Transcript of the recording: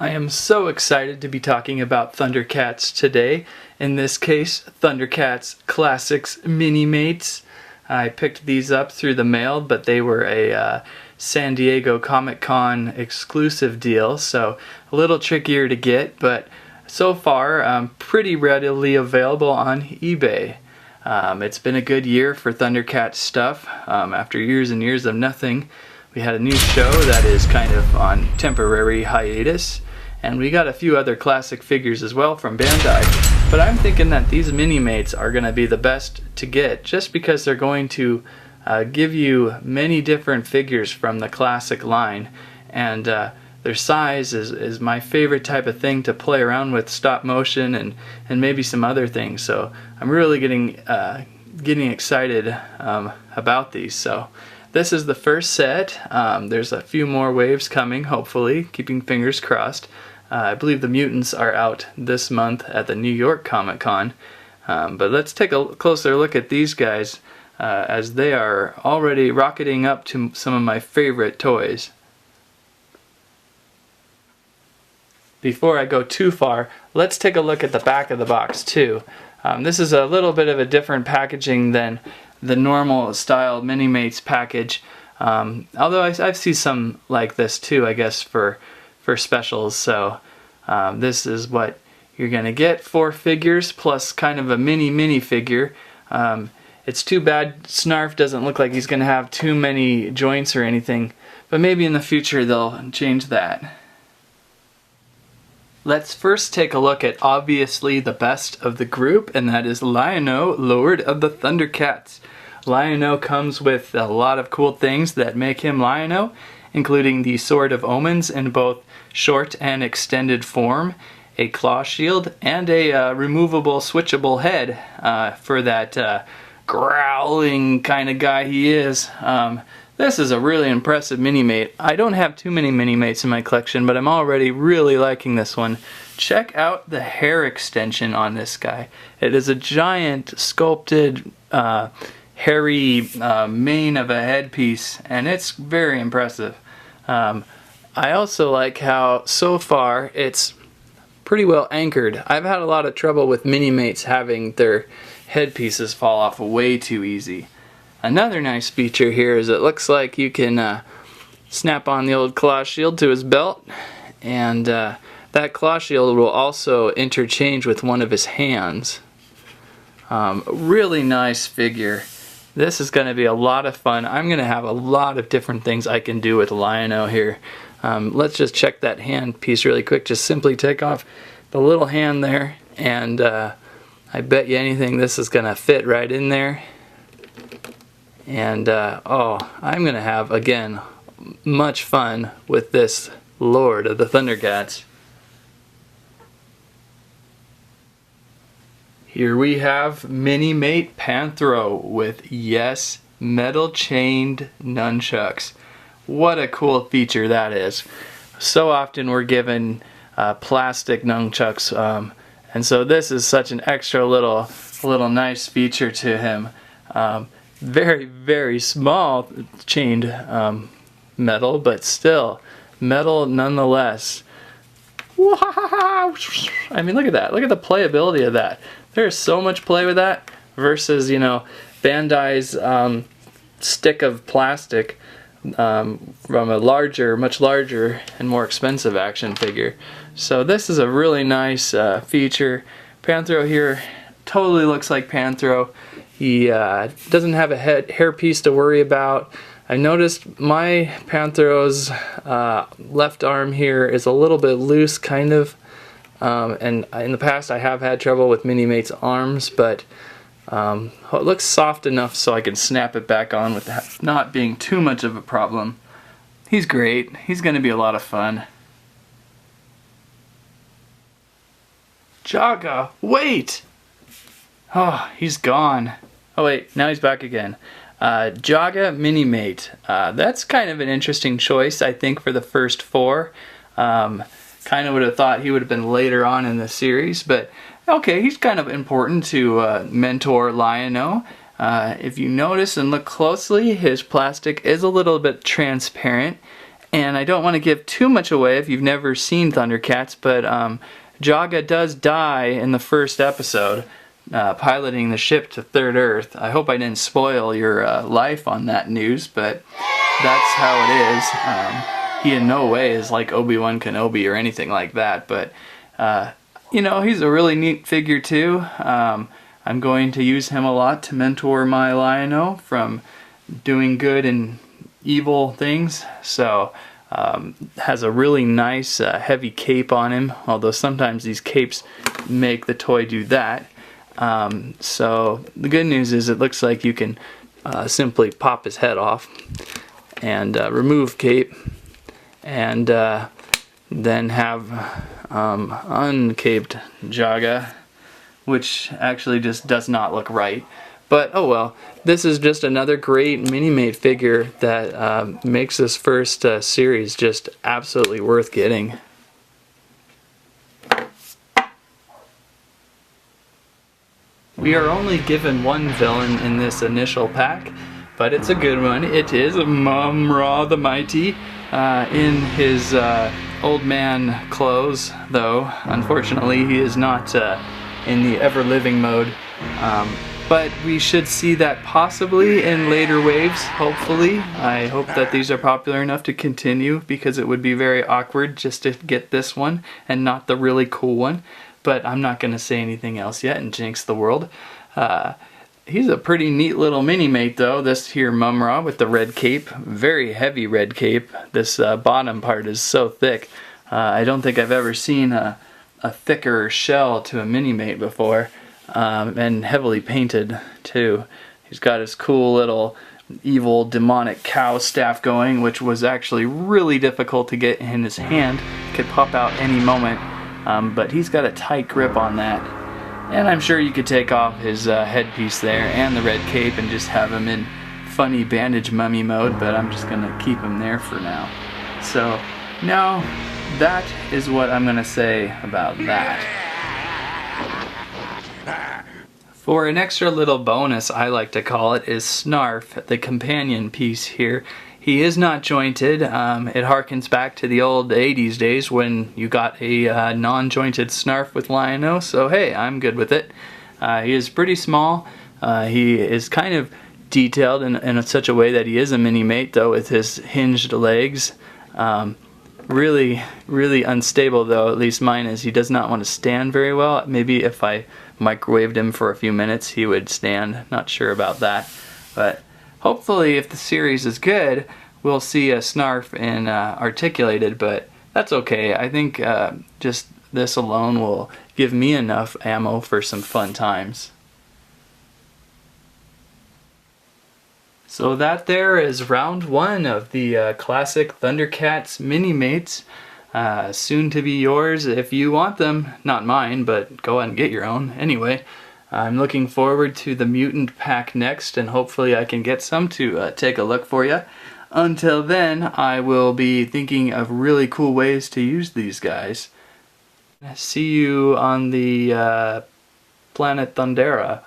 I am so excited to be talking about Thundercats today. In this case, Thundercats Classics Minimates. I picked these up through the mail, but they were a San Diego Comic-Con exclusive deal, so a little trickier to get, but so far pretty readily available on eBay. It's been a good year for Thundercats stuff. After years and years of nothing, we had a new show that is kind of on temporary hiatus, and we got a few other classic figures as well from Bandai. But I'm thinking that these Minimates are going to be the best to get, just because they're going to give you many different figures from the classic line, and their size is my favorite type of thing to play around with, stop motion and maybe some other things. So I'm really getting excited about these. So this is the first set. There's a few more waves coming, hopefully, keeping fingers crossed. I believe the mutants are out this month at the New York Comic-Con. But let's take a closer look at these guys as they are already rocketing up to some of my favorite toys. Before I go too far, let's take a look at the back of the box too. This is a little bit of a different packaging than the normal style Minimates package. Although I've seen some like this too, I guess, for specials. So this is what you're gonna get: 4 figures plus kind of a mini figure. It's too bad Snarf doesn't look like he's gonna have too many joints or anything, but maybe in the future they'll change that. Let's first take a look at obviously the best of the group, and that is Liono, Lord of the Thundercats. Liono comes with a lot of cool things that make him Liono, including the Sword of Omens in both short and extended form, a claw shield, and a removable switchable head for that growling kind of guy he is. This is a really impressive Minimate. I don't have too many Minimates in my collection, but I'm already really liking this one. Check out the hair extension on this guy. It is a giant sculpted hairy mane of a headpiece, and it's very impressive. I also like how so far it's pretty well anchored. I've had a lot of trouble with Minimates having their headpieces fall off way too easy. Another nice feature here is it looks like you can snap on the old claw shield to his belt, and that claw shield will also interchange with one of his hands. Really nice figure. This is going to be a lot of fun. I'm going to have a lot of different things I can do with Liono here. Let's just check that hand piece really quick. Just simply take off the little hand there, and I bet you anything this is going to fit right in there. And oh, I'm going to have, again, much fun with this Lord of the Thundercats. Here we have Minimate Panthro with, yes, metal chained nunchucks. What a cool feature that is. So often we're given plastic nunchucks, and so this is such an extra little nice feature to him. Very small chained metal, but still metal nonetheless. Wow. I mean, look at that. Look at the playability of that. There's so much play with that versus, you know, Bandai's stick of plastic from a much larger and more expensive action figure. So this is a really nice feature. Panthro here totally looks like Panthro. He doesn't have a hairpiece to worry about. I noticed my Panthro's left arm here is a little bit loose, kind of. And in the past I have had trouble with Minimate's arms, but it looks soft enough so I can snap it back on with that not being too much of a problem. He's great. He's going to be a lot of fun. Jaga, wait! Oh, he's gone. Oh wait, now he's back again. Jaga Minimate. That's kind of an interesting choice, I think, for the first 4. Kind of would have thought he would have been later on in the series, but okay, he's kind of important to mentor Liono. If you notice and look closely, his plastic is a little bit transparent, And I don't want to give too much away if you've never seen Thundercats, but Jaga does die in the first episode, piloting the ship to Third Earth. I hope I didn't spoil your life on that news, but that's how it is. He in no way is like Obi-Wan Kenobi or anything like that, but you know, he's a really neat figure too. I'm going to use him a lot to mentor my Liono from doing good and evil things. So has a really nice heavy cape on him, although sometimes these capes make the toy do that. So the good news is it looks like you can simply pop his head off and remove cape, and then have uncaped Jaga, which actually just does not look right. But oh well, this is just another great Minimate figure that makes this first series just absolutely worth getting. We are only given one villain in this initial pack, but it's a good one. It is Mumm-Ra the Mighty, in his old man clothes, though unfortunately he is not in the ever-living mode. But we should see that possibly in later waves, hopefully. I hope that these are popular enough to continue, because it would be very awkward just to get this one and not the really cool one. But I'm not going to say anything else yet and jinx the world. He's a pretty neat little Minimate though, this here Mumm-Ra with the red cape. Very heavy red cape. This bottom part is so thick. I don't think I've ever seen a thicker shell to a Minimate before. And heavily painted too. He's got his cool little evil demonic cow staff going, which was actually really difficult to get in his hand. It could pop out any moment, but he's got a tight grip on that. And I'm sure you could take off his headpiece there and the red cape and just have him in funny bandage mummy mode, but I'm just gonna keep him there for now. So now that is what I'm gonna say about that. For an extra little bonus, I like to call it, is Snarf, the companion piece here. He is not jointed. It harkens back to the old 80s days when you got a non-jointed Snarf with Liono, so hey, I'm good with it. He is pretty small. He is kind of detailed in such a way that he is a Minimate, though, with his hinged legs. Really, really unstable though, at least mine is. He does not want to stand very well. Maybe if I microwaved him for a few minutes he would stand. Not sure about that. But hopefully if the series is good, we'll see a Snarf in articulated, but that's okay. I think just this alone will give me enough ammo for some fun times. So that there is round one of the classic Thundercats Minimates. Soon to be yours if you want them. Not mine, but go ahead and get your own. Anyway, I'm looking forward to the Mutant pack next, and hopefully I can get some to take a look for you. Until then, I will be thinking of really cool ways to use these guys. See you on the planet Thundera.